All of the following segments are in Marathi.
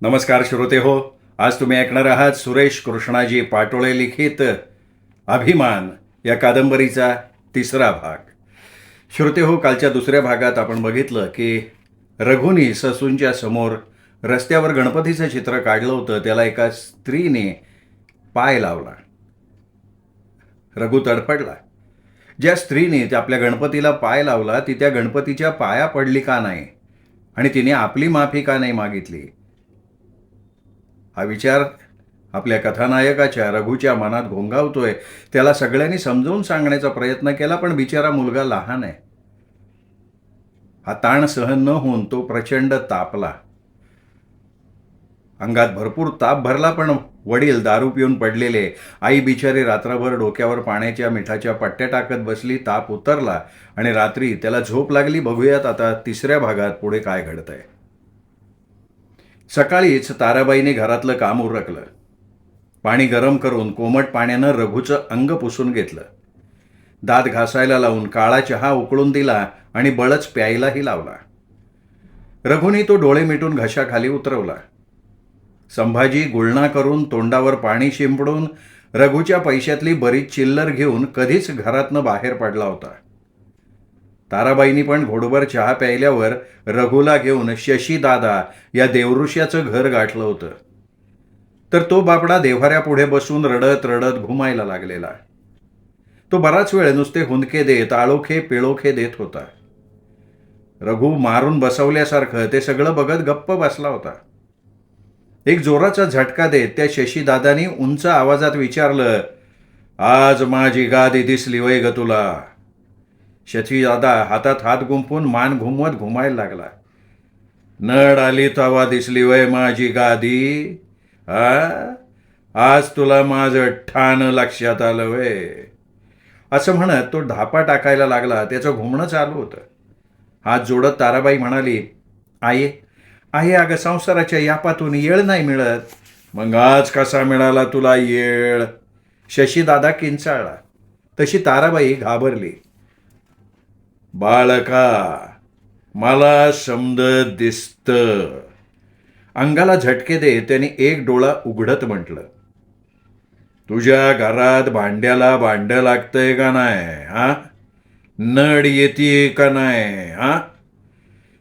नमस्कार श्रोते हो. आज तुम्ही ऐकणार आहात सुरेश कृष्णाजी पाटोळे लिखित अभिमान या कादंबरीचा तिसरा भाग. श्रोते हो, कालच्या दुसऱ्या भागात आपण बघितलं की रघुनी ससूंच्या समोर रस्त्यावर गणपतीचं चित्र काढलं होतं. त्याला एका स्त्रीने पाय लावला. रघु तडफडला. ज्या स्त्रीने त्या आपल्या गणपतीला पाय लावला ती त्या गणपतीच्या पाया पडली का नाही आणि तिने आपली माफी का नाही मागितली, हा विचार आपल्या कथानायकाच्या रघुच्या मनात घोंगावतोय. त्याला सगळ्यांनी समजावून सांगण्याचा प्रयत्न केला, पण बिचारा मुलगा लहान आहे. हा ताण सहन न होऊन तो प्रचंड तापला. अंगात भरपूर ताप भरला, पण वडील दारू पिऊन पडलेले. आई बिचारी रात्रभर डोक्यावर पाण्याच्या मिठाच्या पट्ट्या टाकत बसली. ताप उतरला आणि रात्री त्याला झोप लागली. बघूयात आता तिसऱ्या भागात पुढे काय घडतंय. सकाळीच ताराबाईने घरातलं काम उरकलं. पाणी गरम करून कोमट पाण्यानं रघुचं अंग पुसून घेतलं. दात घासायला लावून काळा चहा उकळून दिला आणि बळच प्यायलाही लावला. रघुनी तो डोळे मिटून घशाखाली उतरवला. संभाजी गुळणा करून तोंडावर पाणी शिंपडून रघुच्या पैशातली बरीच चिल्लर घेऊन कधीच घरातनं बाहेर पडला होता. ताराबाईंनी पण घोडभर चहा प्यायल्यावर रघुला घेऊन शशी दादा या देवऋषाचं घर गाठलं होतं. तर तो बापडा देव्हाऱ्यापुढे बसून रडत रडत घुमायला लागलेला. तो बराच वेळ नुसते हुंदके देत आळोखे पिळोखे देत होता. रघु मारून बसवल्यासारखं ते सगळं बघत गप्प बसला होता. एक जोराचा झटका देत त्या शशीदादांनी उंच आवाजात विचारलं, आज माझी गादी दिसली वय ग तुला? शशीदादा हातात हात गुंफून मान घुमवत घुमायला लागला. नड आली तवा दिसली वय माझी गादी? आज तुला माझं ठाण लक्षात आलं वय? असं म्हणत तो ढापा टाकायला लागला. त्याचं घुमणं चालू होतं. हात जोडत ताराबाई म्हणाली, आई आहे अगं, संसाराच्या यापातून येळ नाही मिळत. मग आज कसा मिळाला तुला येळ? शशीदादा किंचाळला. तशी ताराबाई घाबरली. बाळका, मला समद दिसत. अंगाला झटके दे त्याने एक डोळा उघडत म्हटलं, तुझ्या घरात भांड्याला भांड लागतंय का नाही? हा, नड येते का नाही? हा.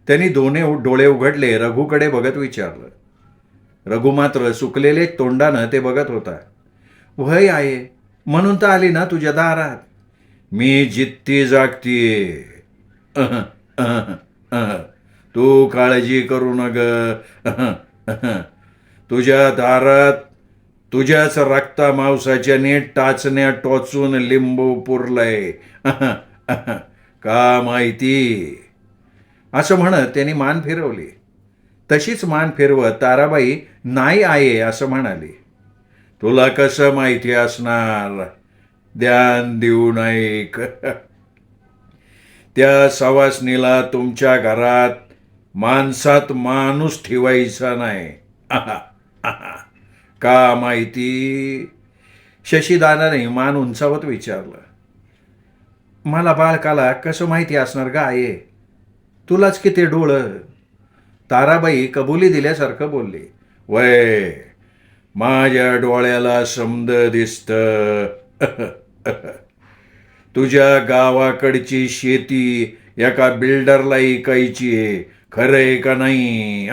त्यांनी दोन्ही डोळे उघडले. रघुकडे बघत विचारलं. रघु मात्र सुकलेले तोंडानं ते बघत होता. वय आहे म्हणून तर आली ना तुझ्या दारात. मी जित्ती जागतीये. तू काळजी करू नग. तुझ्या दारात तुझ्याच रक्ता मांसाच्या नीट टाचण्या टोचून लिंबू पुरलंय. का माहिती? असं म्हणत त्यांनी मान फिरवली. तशीच मान फिरवत ताराबाई नाही आहे असं म्हणाली. तुला कसं माहिती असणार? ध्यान देऊ ऐक. त्या सवासनीला तुमच्या घरात माणसात माणूस ठेवायचा नाही. का माहिती? शशीदादाने मान उंचावत विचारलं. मला बाळकाला कसं माहिती असणार गा आहे? तुलाच किती डोळं? ताराबाई कबुली दिल्यासारखं बोलली. वय, माझ्या डोळ्याला समद दिसत. तुझ्या गावाकडची शेती एका बिल्डरला ऐकायची आहे. खरंय का नाही?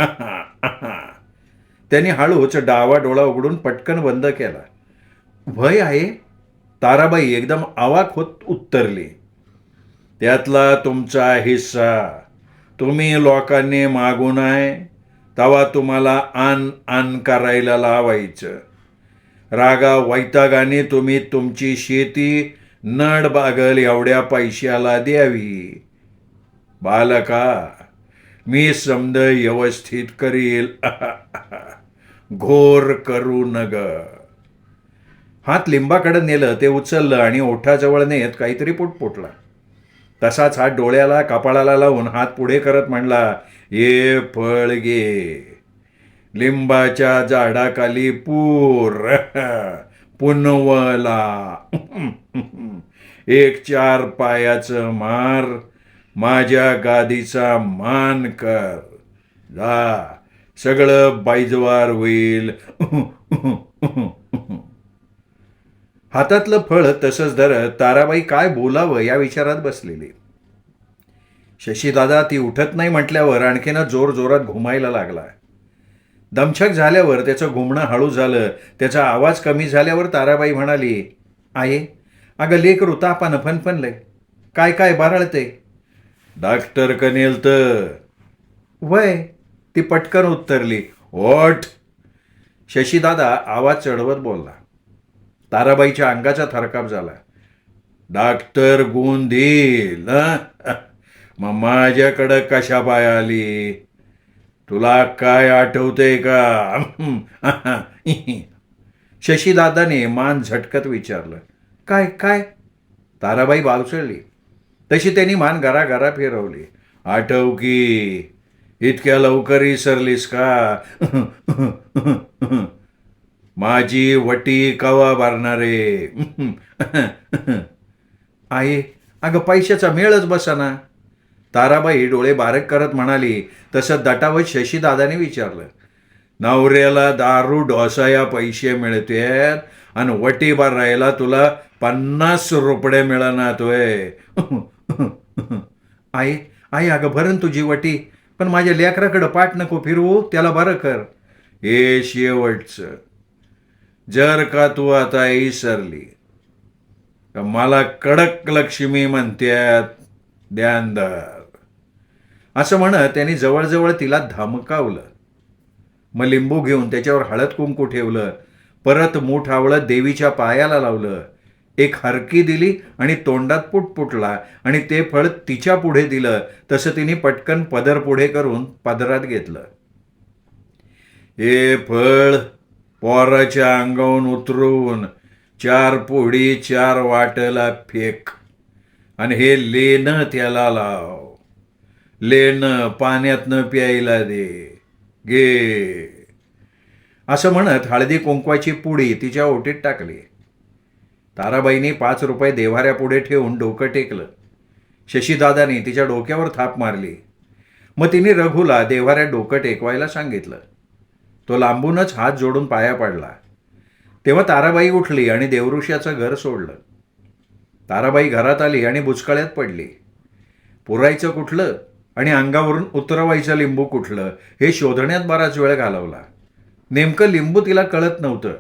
त्यांनी हळूच डावा डोळा उघडून पटकन बंद केला. वय आहे? ताराबाई एकदम अवाक होत उत्तरली. त्यातला तुमचा हिस्सा तुम्ही लोकांनी मागू नये तेव्हा तुम्हाला आन करायला लावायचं. रागा वैतागाने तुम्ही तुमची शेती नड बागल एवढ्या पैशाला द्यावी. बालका, मी समद व्यवस्थित करील. घोर करू नग. हात लिंबाकडे नेलं. ते उचललं आणि ओठाजवळ नेत काहीतरी पुटपुटला. तसाच हात डोळ्याला कपाळाला लावून हात पुढे करत म्हणला, ये फळ घे. लिंबाच्या झाडाखाली पूर पुनवला. एक 4 पायाचं मार. माझ्या गादीचा मान कर. जा, सगळं बाईजवार होईल. हातातलं फळ तसंच धरत ताराबाई काय बोलावं या विचारात बसलेली. शशीदादा ती उठत नाही म्हटल्यावर आणखीनच जोर जोरात घुमायला लागला. दमछाक झाल्यावर त्याचं घुमणं हळू झालं. त्याचा आवाज कमी झाल्यावर ताराबाई म्हणाली, आहे अगं लेकरू तापानं फनफनलंय. काय काय बाराळते? डॉक्टर कनेल तर. वय. ती पटकन उत्तरली, ओठ. शशीदादा आवाज चढवत बोलला. ताराबाईच्या अंगाचा थरकाप झाला. डॉक्टर गुण देईल. मग माझ्याकडं कशा पाय आली? तुला काय आठवतंय का? शशीदादाने मान झटकत विचारलं. काय काय? ताराबाई बावचळली. तशी त्यांनी मान गरागरा फिरवली. आठव की, इतक्या लवकर विसरलीस का? माझी वटी कवा भरणारे? आहे अगं पैशाचा मेळच बसाना. ताराबाई डोळे बारीक करत म्हणाली. तसं दटावत शशीदादाने विचारलं. नवऱ्याला दारू ढोसाया पैसे मिळतात आणि वटी भरायला तुला 50 रुपये मिळणातोय. आई अगं भरण तुझी वटी, पण माझ्या लेकराकडं पाठ नको फिरवू, त्याला बरं कर. हे शेवटचं. जर का तू आता विसरली तर मला कडक लक्ष्मी म्हणतात, ध्यान धर. असं म्हणत त्यांनी जवळजवळ तिला धमकावलं. मग लिंबू घेऊन त्याच्यावर हळद कुंकू ठेवलं. परत मूठ आवळत देवीच्या पायाला लावलं. एक हरकी दिली आणि तोंडात पुटपुटला आणि ते फळ तिच्या पुढे दिलं. तसं तिने पटकन पदर पुढे करून पदरात घेतलं. हे फळ पोराच्या अंगावून उतरून 4 पोळी 4 वाटला फेक आणि हे लेणं त्याला लाव. लेणं पाण्यातनं प्यायला दे. गे. असं म्हणत हळदी कुंकवाची पुडी तिच्या ओटीत टाकली. ताराबाईंनी 5 रुपये देव्हाऱ्यापुढे ठेवून डोकं टेकलं. शशीदादाने तिच्या डोक्यावर थाप मारली. मग तिने रघुला देव्हाऱ्यात डोकं टेकवायला सांगितलं. तो लांबूनच हात जोडून पाया पडला. तेव्हा ताराबाई उठली आणि देवऋषाचं घर सोडलं. ताराबाई घरात आली आणि बुचकळ्यात पडली. पुरायचं कुठलं आणि अंगावरून उतरवायचं लिंबू कुठलं हे शोधण्यात बराच वेळ घालवला. नेमकं लिंबू तिला कळत नव्हतं.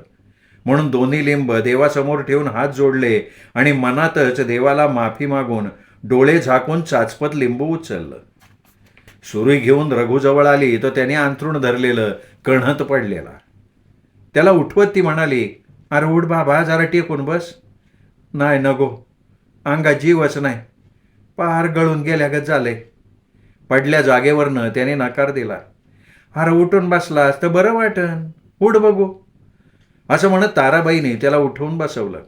म्हणून दोन्ही लिंब देवासमोर ठेवून हात जोडले आणि मनातच देवाला माफी मागून डोळे झाकून चाचपत लिंबू उचललं. सुरी घेऊन रघुजवळ आली तर त्याने अंथरूण धरलेलं कणहत पडलेला. त्याला उठवत ती म्हणाली, अरे उठ बाबा, जरा टेकून बस. नाही नको, अंगा जीवच नाही, पार गळून गेल्यागत झाले. पडल्या जागेवरनं त्याने नकार दिला. अरे उठून बसलास तर बरं वाटन, उठ बघू. असं म्हणत ताराबाईने त्याला उठवून बसवलं.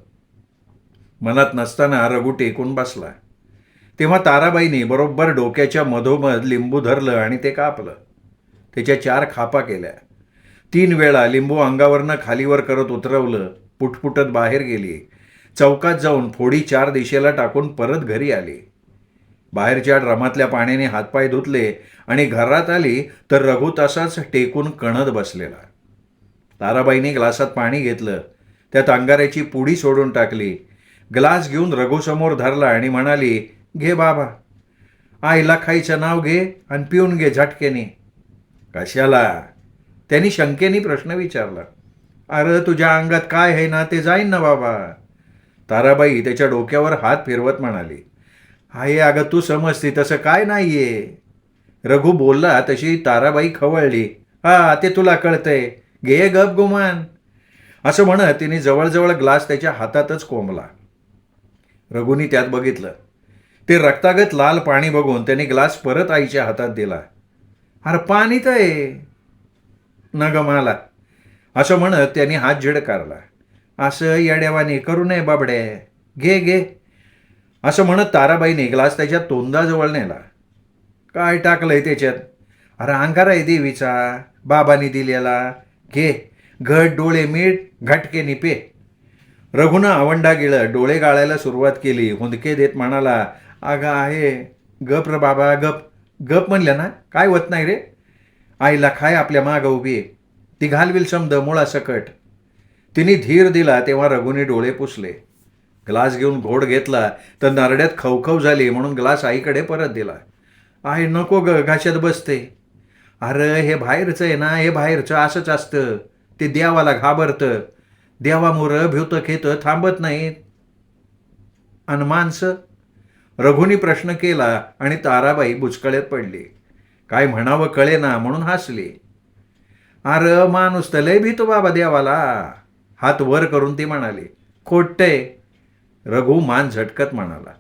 मनात नसताना रघु टेकून बसला. तेव्हा ताराबाईने बरोबर डोक्याच्या मधोमध लिंबू धरलं आणि ते कापलं. त्याच्या 4 खापा केल्या. 3 वेळा लिंबू अंगावरनं खालीवर करत उतरवलं. पुटपुटत बाहेर गेली. चौकात जाऊन फोडी 4 दिशेला टाकून परत घरी आली. बाहेरच्या ड्रमातल्या पाण्याने हातपाय धुतले आणि घरात आली तर रघु तसाच टेकून कणत बसलेला. ताराबाईने ग्लासात पाणी घेतलं. त्यात अंगाऱ्याची पुडी सोडून टाकली. ग्लास घेऊन रघुसमोर धरला आणि म्हणाली, घे बाबा, आईला खायचं नाव घे आणि पिऊन घे झटकेने. कशाला? त्यांनी शंकेने प्रश्न विचारला. अरे तुझ्या अंगात काय आहे ना ते जाईन ना बाबा. ताराबाई त्याच्या डोक्यावर हात फिरवत म्हणाली, हाय अगं तू समजते तसं काय नाहीये. रघु बोलला तशी ताराबाई खवळली. हा ते तुला कळतंय, घे गप गुमान. असं म्हणत तिने जवळजवळ ग्लास त्याच्या हातातच कोंबला. रघुनी त्यात बघितलं. ते रक्तागत लाल पाणी बघून त्याने ग्लास परत आईच्या हातात दिला. अरे पाणी तर आहे न ग मला. असं म्हणत त्यांनी हात झिडकारला. असं येड्यावाने करू नये बाबडे, घे घे. असं म्हणत ताराबाईने ग्लास त्याच्या तोंडाजवळ नेला. काय टाकलंय त्याच्यात? अरे अंगारा आहे देवीचा, बाबांनी दिलेला. घे, घट डोळे मीठ, घटकेनी पे. रघुनं आवंडा गिळत डोळे गाळायला सुरुवात केली. हुंदके देत म्हणाला, अगं आहे, गप र बाबा गप. गप म्हणल्या ना, काय होत नाही रे. आईला काय आपल्या मागं उभी आहे, ती घालविल समद मुळासकट. तिने धीर दिला तेव्हा रघुनी डोळे पुसले. ग्लास घेऊन घोड घेतला तर नरड्यात खवखव झाली म्हणून ग्लास आईकडे परत दिला. आई नको ग, घाशात बसते. अरे हे बाहेरचं आहे ना, हे बाहेरचं असंच असतं. ते देवाला घाबरतं. देवामुळं भिवतं खेतं थांबत नाहीत. आणि माणसं? रघुनी प्रश्न केला आणि ताराबाई बुचकळ्यात पडली. काय म्हणावं कळेना म्हणून हसली. अरे माणूस तर लय भीतो बाबा देवाला. हात वर करून ती म्हणाली. खोटंय. रघु मान झटकत म्हणाला.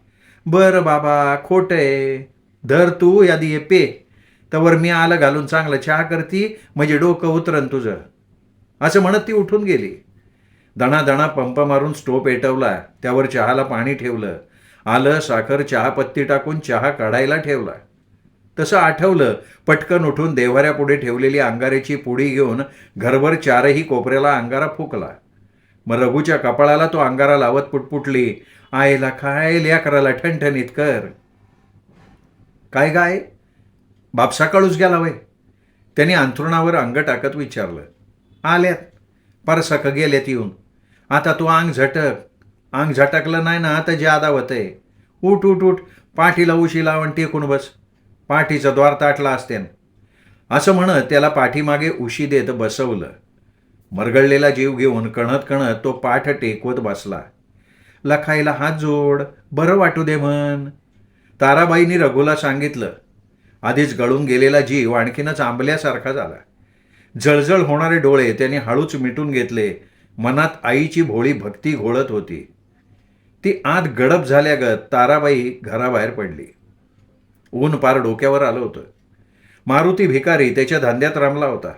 बरं बाबा खोटंय. धर तू यादी पे, तवर मी आलं घालून चांगलं चहा करती म्हणजे डोकं उतरन तुझं. असं म्हणत ती उठून गेली. दणादणा पंप मारून स्टोव पेटवला, त्यावर चहाला पाणी ठेवलं. आलं साखर चहापत्ती टाकून चहा काढायला ठेवला. तसं आठवलं, पटकन उठून देव्हाऱ्यापुढे ठेवलेली अंगाऱ्याची पुडी घेऊन घरभर चारही कोपऱ्याला अंगारा फुकला. मग रघुच्या कपाळाला तो अंगारा लावत पुटपुटली. आईला काय लेकराला ठणठणीत कर. काय गाय, बाप सकाळूच गेला वय? त्यांनी अंथरुणावर अंग टाकत विचारलं. आल्यात, परसक गेल्यात येऊन. आता तू अंग झटक. अंग झटकलं नाही ना तर ज्यादा होतंय. उठ उठ उठ, पाठीला उशी लावून टेकून बस. पाठीचं द्वार ताटला असतेन. असं म्हणत त्याला पाठीमागे उशी देत बसवलं. मरगळलेला जीव घेऊन कणत कणत तो पाठ टेकवत बसला. लखाईला हात जोड, बरं वाटू दे म्हण. ताराबाईंनी रघुला सांगितलं. आधीच गळून गेलेला जीव आणखीनच आंबल्यासारखा झाला. जळजळ होणारे डोळे त्याने हळूच मिटून घेतले. मनात आईची भोळी भक्ती घोळत होती. ती आत गडप झाल्यागत ताराबाई घराबाहेर पडली. ऊन पार डोक्यावर आलं होतं. मारुती भिकारी त्याच्या धंद्यात रमला होता.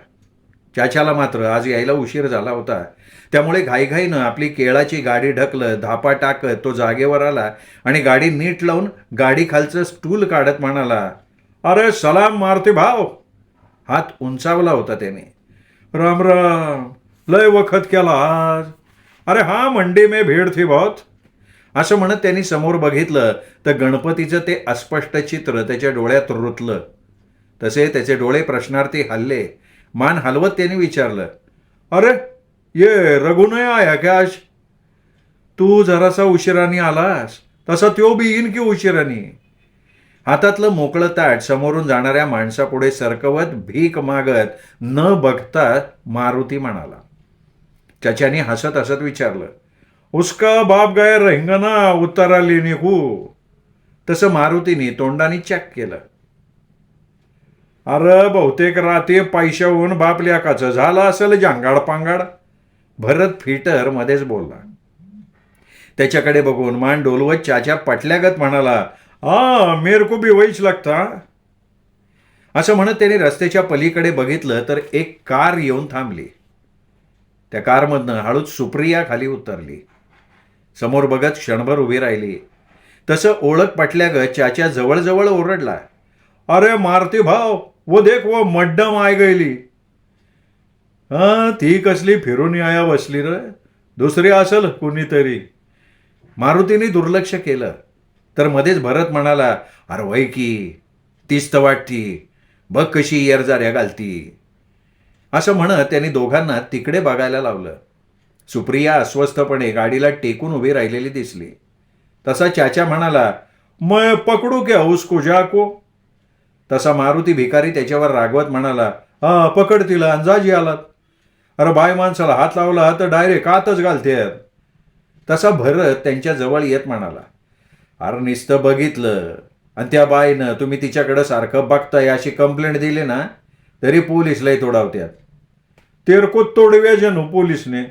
चाच्याला मात्र आज यायला उशीर झाला होता. त्यामुळे घाईघाईनं आपली केळाची गाडी ढकलत धापा टाकत तो जागेवर आला आणि गाडी नीट लावून गाडी खालचं स्टूल काढत म्हणाला. अरे सलाम मारुती भाव. हात उंचावला होता त्याने. राम राम, लय वखत केला आज. अरे हा मंडी में भीड थी बहुत. असं म्हणत त्यांनी समोर बघितलं तर गणपतीचं ते अस्पष्ट चित्र त्याच्या डोळ्यात रुतलं. तसे त्याचे डोळे प्रश्नार्थी हल्ले. मान हलवत त्यांनी विचारलं. अरे ये रघु नाही आया क्या आज? तू जरासा उशिरानी आलास, तसा त्यो बी येईन की उशिरानी. हातातलं मोकळं ताट समोरून जाणाऱ्या माणसापुढे सरकवत भीक मागत न बघता मारुती म्हणाला. चाच्याने हसत हसत विचारलं. उसका बाप गाय रहेंगा ना उतारा लेने को. तसं मारुतीने तोंडाने चॅक केलं. अरे बहुतेक राते पैशाहून बाप लेकाचं झालं असेल जांगाड पांगाड. भरत फिटर मध्येच बोलला. त्याच्याकडे बघून मान डोलवत चाच्या पटल्यागत म्हणाला. मेरे को भी वहीच लागता. असं म्हणत त्याने रस्त्याच्या पलीकडे बघितलं तर एक कार येऊन थांबली. त्या कारमधनं हळूच सुप्रिया खाली उतरली. समोर बघत क्षणभर उभी राहिली. तसं ओळख पटल्यागत चाच्या जवळजवळ ओरडला. अरे मारुती भाव, वो देख वो मड्डम आय गईली. ती कसली फिरून याया बसली र, दुसरी असेल कुणीतरी. मारुतीने दुर्लक्ष केलं तर मध्येच भरत म्हणाला. अरे वय की, तीच तर वाटती. बघ कशी येरजाऱ्या घालती. असं म्हणत त्यांनी दोघांना तिकडे बघायला लावलं. सुप्रिया अस्वस्थपणे गाडीला टेकून उभी राहिलेली दिसली. तसा चाचा म्हणाला. मैं पकडू क्या उसको जाको. तसा मारुती भिकारी त्याच्यावर रागवत म्हणाला. पकड तिला, अंदाजी आलात. अरे बाय माणसाला हात लावला तर डायरेक्ट आतच घालते. तसा भरत त्यांच्या जवळ येत म्हणाला. अरे नुसतं बघितलं आणि त्या बाईनं तुम्ही तिच्याकडं सारखं बघताय अशी कंप्लेंट दिली ना तरी पोलीस लय तोडावत्यात. तेरको तोडव्या जणू पोलीसने.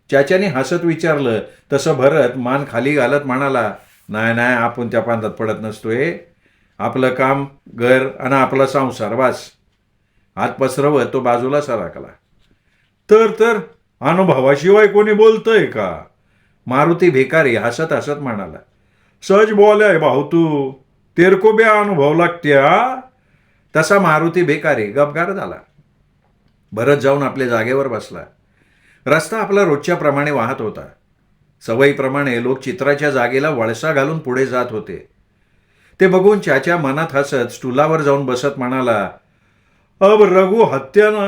चाच्याने हसत विचारलं. तसं भरत मान खाली घालत म्हणाला. नाही नाही, आपण त्या पांदात पडत नसतोय. आपलं काम, घर आणि आपला संसार बस. हात पसरवत तो बाजूला सरकला. तर अनुभवाशिवाय कोणी बोलतंय का? मारुती भिकारी हसत हसत म्हणाला. सहज बोलाय भाऊ तू, तेरको बे अनुभव लागत्या. तसा मारुती भिकारी गपगार झाला. भरत जाऊन आपल्या जागेवर बसला. रस्ता आपला रोजच्या प्रमाणे वाहत होता. सवयीप्रमाणे लोक चित्राच्या जागेला वळसा घालून पुढे जात होते. ते बघून चाच्या मनात हसत स्टुलावर जाऊन बसत म्हणाला. अब रघु हत्या ना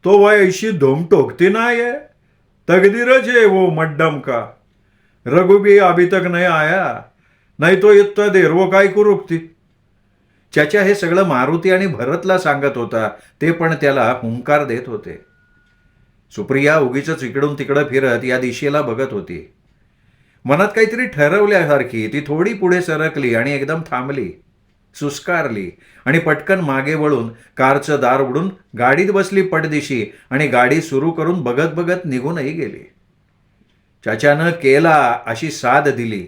तो वह ऐसी धूम टोकती ना है, तकदीरच है वो मड्डम का. रघु भी अभी तक नहीं आया, नाही तो इतका देर वो काय करू रुकती. चाचा हे सगळं मारुती आणि भरतला सांगत होता, ते पण त्याला हुंकार देत होते. सुप्रिया उगीच इकडून तिकडं फिरत या दिशेला बघत होती. मनात काहीतरी ठरवल्यासारखी ती थोडी पुढे सरकली आणि एकदम थांबली, सुस्कारली आणि पटकन मागे वळून कारचं दार उघडून गाडीत बसली पटदिशी आणि गाडी सुरू करून बघत बघत निघूनही गेली. चाच्यानं केला अशी साद दिली.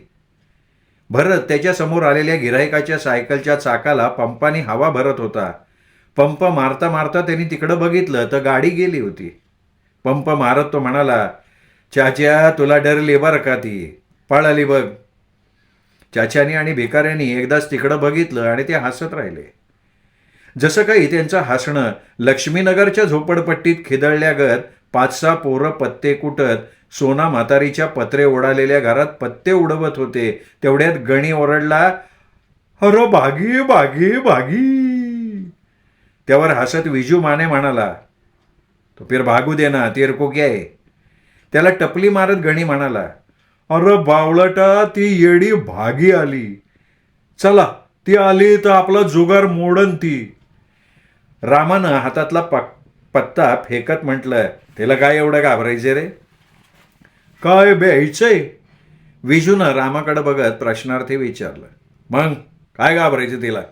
भरत त्याच्या समोर आलेल्या गिरायकाच्या सायकलच्या चाकाला पंपाने हवा भरत होता. पंप मारता मारता त्यांनी तिकडं बघितलं तर गाडी गेली होती. पंप मारत तो म्हणाला, चाच्या तुला डरली बरं का ती, पळाली बघ. चाच्यानी आणि भिकाऱ्यांनी एकदाच तिकडं बघितलं आणि ते हसत राहिले. जसं काही त्यांचं हसणं लक्ष्मीनगरच्या झोपडपट्टीत खिदळल्यागत 5-6 पोरं पत्ते कुटत सोना म्हातारीच्या पत्रे उडालेल्या घरात पत्ते उडवत होते. तेवढ्यात गणी ओरडला, अरे भागी भागी भागी. त्यावर हसत विजू माने म्हणाला, तो फिर भागू दे ना, तेर को क्या है. त्याला टपली मारत गणी म्हणाला, अरे बावळटा ती येडी भागी आली. चला ती आली तर आपला जुगार मोडन ती. रामानं हातातला पत्ता फेकत म्हटलं, त्याला काय एवढं घाबरायचे रे, काय ब्यायचंय. विजूनं रामाकडे बघत प्रश्नार्थी विचारलं. मग काय घाबरायचं तिला,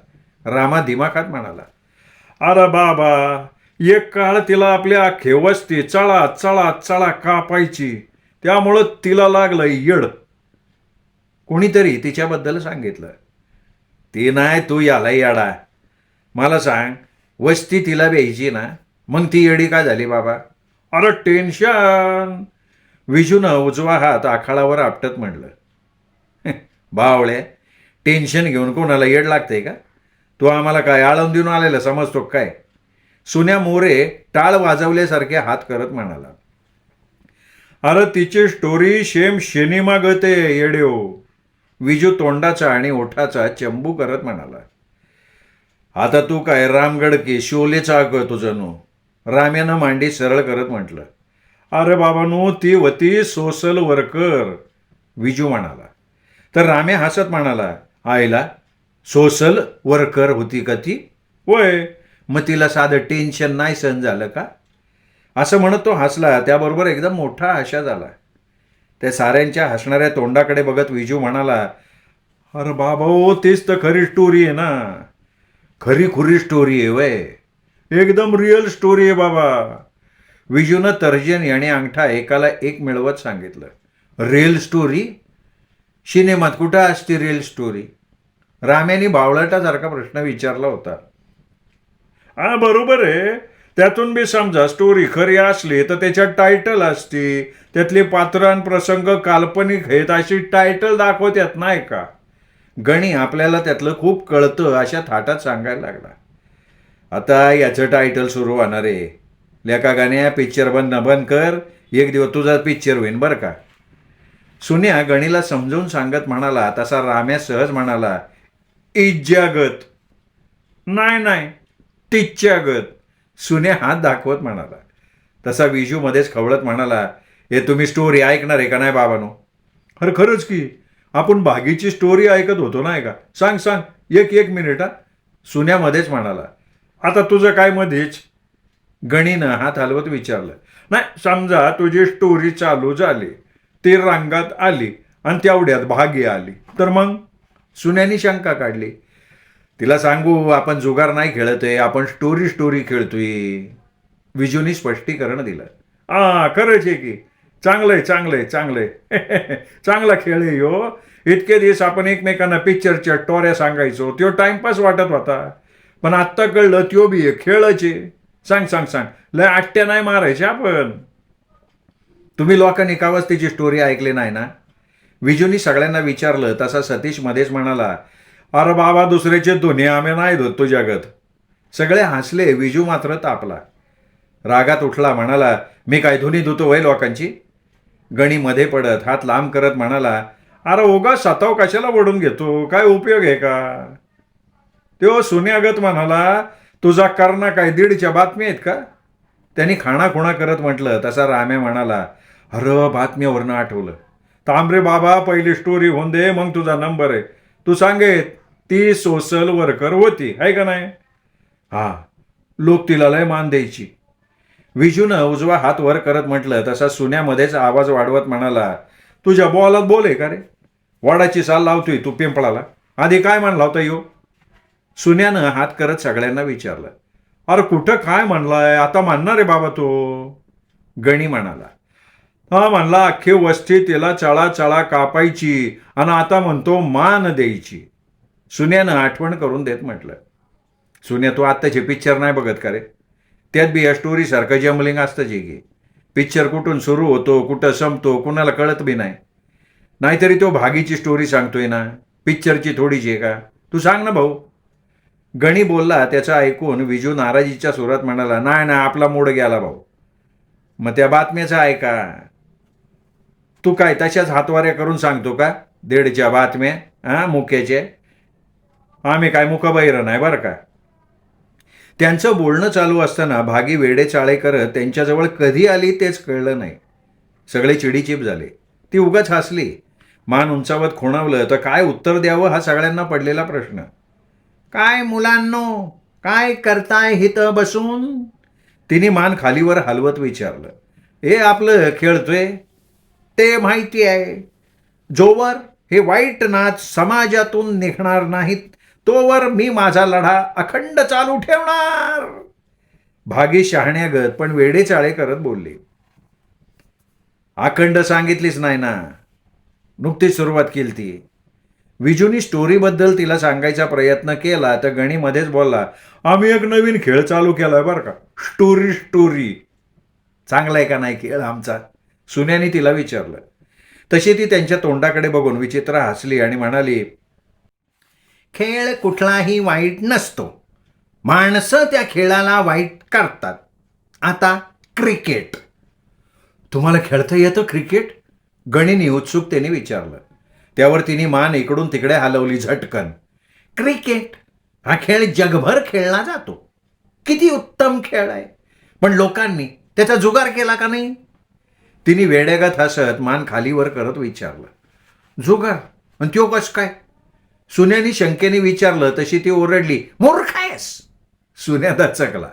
रामा दिमाखात म्हणाला. अरे बाबा, एक काळ तिला आपल्या खेवस्ती चळा चळा चळा कापायची, त्यामुळं तिला लागलं येड. कोणीतरी तिच्याबद्दल सांगितलं. ती नाही, तू याला येडा. मला सांग, वस्ती तिला ब्यायची ना, मग ती येडी काय झाली बाबा. अरे टेन्शन. विजूनं उजवा हात आखाळावर आपटत म्हणलं, बावळे, टेन्शन घेऊन कोणाला येड लागते का. तू आम्हाला काय आळून देऊन आलेलं समजतो काय. सुन्या मोरे टाळ वाजवल्यासारखे हात करत म्हणाला. अरे तिची स्टोरी शेम शेनिमा गते येड्यो. विजू तोंडाचा आणि ओठाचा चंबू करत म्हणाला. आता तू काय रामगड की शोलेचा करतो जणू. राम्यानं मांडी सरळ करत म्हटलं. अरे बाबांनो, ती वती सोशल वर्कर. विजू म्हणाला. तर राम्या हसत म्हणाला, आईला सोशल वर्कर होती का ती. होय, मग तिला साधं टेन्शन नाही सहन झालं का. असं म्हणत तो हसला. त्याबरोबर एकदम मोठा आशा झाला. त्या साऱ्यांच्या हसणाऱ्या तोंडाकडे बघत विजू म्हणाला, अरे बाबा ओ, तीच तर खरी स्टोरी आहे ना. खरी खुरी स्टोरी आहे वय, एकदम रिअल स्टोरी आहे बाबा. विजूनं तर्जनी आणि अंगठा एकाला एक मिळवत सांगितलं. Real story. सिनेमात कुठं असते रिअल स्टोरी. राम्याने बावळटासारखा प्रश्न विचारला होता. हा बरोबर आहे. त्यातून बी समजा स्टोरी खरी असली तर त्याच्यात टायटल असते, त्यातले पात्र आणि प्रसंग काल्पनिक आहेत अशी टायटल दाखवतात नाही का. गणी आपल्याला त्यातलं खूप कळतं अशा थाटात सांगायला लागला. आता याचं टायटल सुरू होणार आहे. लेका गाण्या, पिक्चर बंद कर, एक दिवस तुझा पिक्चर होईन बरं का. सुन्या गणीला समजावून सांगत म्हणाला. तसा राम्या सहज म्हणाला, इज्जागत. नाही नाही, तिच्यागत. सुन्या हात दाखवत म्हणाला. तसा विजू मध्येच खवळत म्हणाला, हे तुम्ही स्टोरी ऐकणार आहे का नाही बाबानो. अरे खरंच की, आपण भागीची स्टोरी ऐकत होतो नाही का. सांग सांग, एक मिनिट हा. सुन्या मध्येच म्हणाला. आता तुझं काय मध्येच. गणीनं हात हलवत विचारलं. नाही, समजा तुझी स्टोरी चालू झाली, ती रंगात आली आणि तेवढ्यात भागी आली तर मग. सुन्यानी शंका काढली. तिला सांगू आपण जुगार नाही खेळतोय, आपण स्टोरी खेळतोय. विजूनी स्पष्टीकरण दिलं. खरंच आहे की, चांगलंय चांगलंय चांगलंय चांगला खेळ आहे हो. इतके दिवस आपण एकमेकांना पिक्चरच्या टोऱ्या सांगायचो, तो टाइमपास वाटत होता. पण आत्ता कळलं त्यो बी एक खेळच आहे. सांग सांग सांग, लय आट्ट्या नाही मारायच्या आपण. तुम्ही लोकांनी कावच तिची स्टोरी ऐकली नाही ना. विजूनी सगळ्यांना विचारलं. तसा सतीश मध्येच म्हणाला, अरे बाबा, दुसऱ्याचे दोन्ही आम्ही नाही धुत तुझ्यागत. सगळे हसले. विजू मात्र तापला. रागात उठला. म्हणाला, मी काय धुनी धुतो वय लोकांची. गणी मध्ये पडत हात लांब करत म्हणाला, अरे ओगा सताव कशाला ओढून घेतो, काय उपयोग आहे का. तो सुन्यागत म्हणाला, तुझा करणं काय दीडच्या बातमी आहेत का? त्यांनी खाणाखुणा करत म्हटलं. तसा राम्या म्हणाला, अरे बातम्यावरनं आठवलं. थांब रे बाबा, पहिली स्टोरी होऊन दे, मग तुझा नंबर आहे. तू सांगेत ती सोशल वर्कर होती, आहे का नाही? हा, लोक तिला लय मान द्यायची. विजूनं उजवा हात वर करत म्हटलं. तसा सुन्यामध्येच आवाज वाढवत म्हणाला, तुझ्या बॉलात बोल आहे का रे? वाडाची साल लावतोय तू पिंपळाला. आधी काय म्हणला होता यो? सुन्यानं हात करत सगळ्यांना विचारलं. अरे कुठं काय म्हणलाय, आता म्हणणार आहे बाबा तो. गणी म्हणाला, हा म्हणला अख्खी वस्ती तिला चळा चळा कापायची आणि आता म्हणतो मान द्यायची. सुन्यानं आठवण करून देत म्हटलं. सुन्या, तू आत्ताचे पिक्चर नाही बघत का रे? त्यात बी या स्टोरीसारखं जमलिंग असतं जे की. पिक्चर कुठून सुरू होतो, कुठं संपतो, कुणाला कळत बी नाही. नाहीतरी तो भागीची स्टोरी सांगतोय ना, पिक्चरची थोडीची आहे का? तू सांग ना भाऊ. गणी बोलला. त्याचं ऐकून विजू नाराजीच्या सुरात म्हणाला, नाही ना, आपला मूड गेला भाऊ. मग त्या बातम्याचं ऐका. तू काय तशाच हातवाऱ्या करून सांगतो का दीडच्या बातम्या? हा, मुक्याचे. आम्ही काय मुकाबैर नाही बरं का. त्यांचं बोलणं चालू असताना भागी वेडे चाळे करत त्यांच्याजवळ कधी आली तेच कळलं नाही. सगळे चिडीचिप झाले. ती उगाच हसली. मान उंचावत खुणावलं तर काय उत्तर द्यावं हा सगळ्यांना पडलेला प्रश्न. काय मुलांनो, काय करताय इथं बसून? तिने मान खालीवर हलवत विचारलं. हे आपलं खेळतोय ते माहिती आहे. जोवर हे वाईट नाच समाजातून निघणार नाहीत तोवर मी माझा लढा अखंड चालू ठेवणार. भागी शहाण्यागत पण वेडेचाळे करत बोलली. अखंड सांगितलीच नाही ना, नुकतीच सुरुवात केली ती. विजूनी स्टोरीबद्दल तिला सांगायचा प्रयत्न केला तर गणी मध्येच बोलला, आम्ही एक नवीन खेळ चालू केलाय बरं का, स्टोरी. चांगला आहे का नाही खेळ आमचा? सुन्याने तिला विचारलं. तशी ती त्यांच्या तोंडाकडे बघून विचित्र हसली आणि म्हणाली, खेळ कुठलाही वाईट नसतो, माणसं त्या खेळाला वाईट करतात. आता क्रिकेट. तुम्हाला खेळता येतं क्रिकेट? गणीने उत्सुकतेने विचारलं. त्यावर तिने मान इकडून तिकडे हलवली झटकन. क्रिकेट हा खेळ जगभर खेळला जातो. किती उत्तम खेळ आहे, पण लोकांनी त्याचा जुगार केला का नाही? तिने वेड्यागत हसत मान खालीवर करत विचारलं. जुगार? आणि त्यो कस काय? सुन्यानी शंकेने विचारलं. तशी ती ओरडली, मूर्ख आहेस. सुन्या दचकला.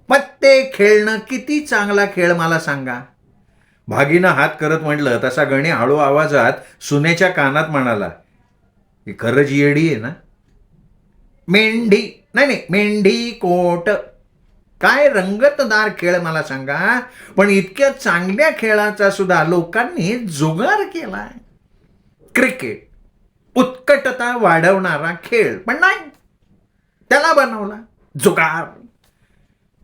पत्ते खेळणं किती चांगला खेळ मला सांगा. भागीनं हात करत म्हटलं. तसा गणी हळू आवाजात सुन्याच्या कानात म्हणाला, ही खरंच येडी आहे ना? मेंढी कोट. काय रंगतदार खेळ मला सांगा. पण इतक्या चांगल्या खेळाचा सुद्धा लोकांनी जुगार केलाय. क्रिकेट उत्कटता वाढवणारा खेळ, पण नाही, त्याला बनवला जुगार.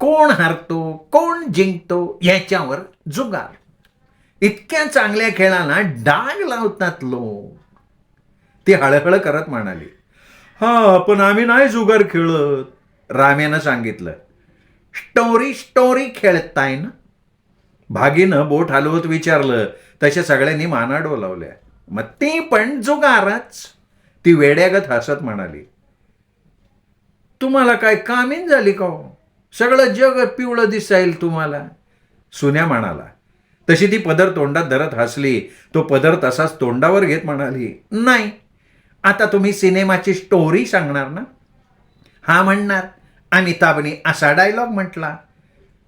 कोण हारतो कोण जिंकतो याच्यावर जुगार. इतक्या चांगल्या खेळांना डाग लावतात लोक. ती हळहळ करत म्हणाली. हा, पण आम्ही नाही जुगार खेळत, राम्यानं सांगितलं. स्टोरी खेळताय ना? भागीनं बोट हलवत विचारलं. तशा सगळ्यांनी माना डोलावल्या. मग ती पण जुगारच. ती वेड्यागत हसत म्हणाली. तुम्हाला काय कामीन झाली का हो? सगळं जग पिवळं दिसाईल तुम्हाला. सुन्या म्हणाला. तशी ती पदर तोंडात धरत हसली. तो पदर तसाच तोंडावर घेत म्हणाली, नाही, आता तुम्ही सिनेमाची स्टोरी सांगणार ना? हा म्हणणार. अमिताभने असा डायलॉग म्हटला,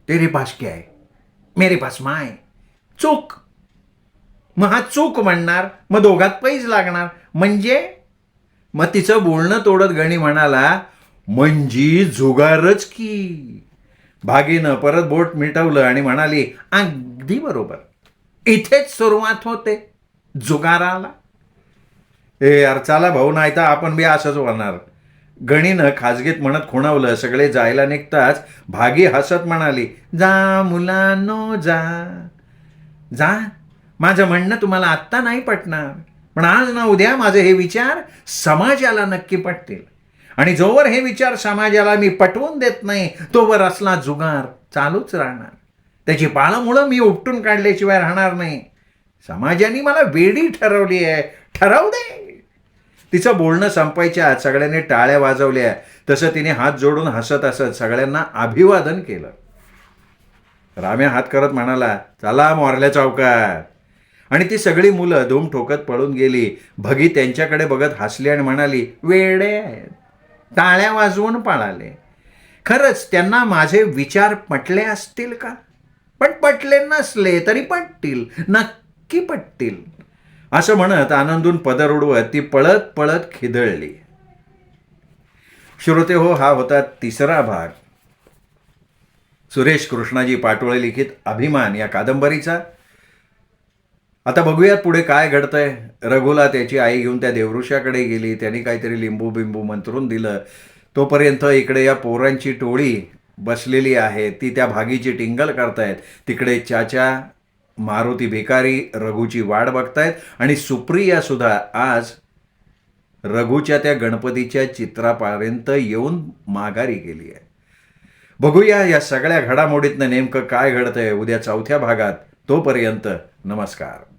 तेरे पास क्या है मेरे पास माय. चूक. मग हा चूक म्हणणार, मग दोघात पैज लागणार. म्हणजे? मग तिचं बोलणं तोडत गणी म्हणाला, म्हणजे जुगारच की. भागीनं परत बोट मिटवलं आणि म्हणाली, अगदी बरोबर, इथेच सुरुवात होते जुगाराला. ए यार चला भाऊ, नाही तर आपण बी असंच होणार. गणीनं खाजगीत म्हणत खुणावलं. सगळे जायला निघताच भागी हसत म्हणाली, जा मुलांनो जा जा. माझं म्हणणं तुम्हाला आत्ता नाही पटणार, पण आज ना उद्या माझे हे विचार समाजाला नक्की पटतील. आणि जोवर हे विचार समाजाला मी पटवून देत नाही तोवर असला जुगार चालूच राहणार. त्याची पाळंमुळं मी उपटून काढल्याशिवाय राहणार नाही. समाजाने मला वेडी ठरवली आहे, ठरवू दे. तिचं बोलणं संपायच्या आत सगळ्यांनी टाळ्या वाजवल्या. तसं तिने हात जोडून हसत हसत सगळ्यांना अभिवादन केलं. राम्या हात करत म्हणाला, चला मोरल्या चौकात. आणि ती सगळी मुलं धूम ठोकत पळून गेली. भगी त्यांच्याकडे बघत हसली आणि म्हणाली, वेडे आहेत, टाळ्या वाजवून पळाले. खरंच त्यांना माझे विचार पटले असतील का? पण पटले नसले तरी पटतील, नक्की पटतील. असं म्हणत आनंदून पदर उडवत ती पळत पळत खिदळली. श्रोते हो, हा होता तिसरा भाग सुरेश कृष्णाजी पाटोळे लिखित अभिमान या कादंबरीचा. आता बघूयात पुढे काय घडतंय. रघुला त्याची आई घेऊन त्या देवऋषाकडे गेली. त्यांनी काहीतरी लिंबू बिंबू मंत्रून दिलं. तोपर्यंत इकडे या पोरांची टोळी बसलेली आहे. ती त्या भागीची टिंगल करतायत. तिकडे चाचा मारुती भिकारी रघुची वाट बघतायत आणि सुप्रिया सुद्धा आज रघुच्या त्या गणपतीच्या चित्रापर्यंत येऊन माघारी गेली आहे. बघूया या सगळ्या घडामोडीतनं नेमकं काय घडतंय उद्या चौथ्या भागात. तोपर्यंत नमस्कार.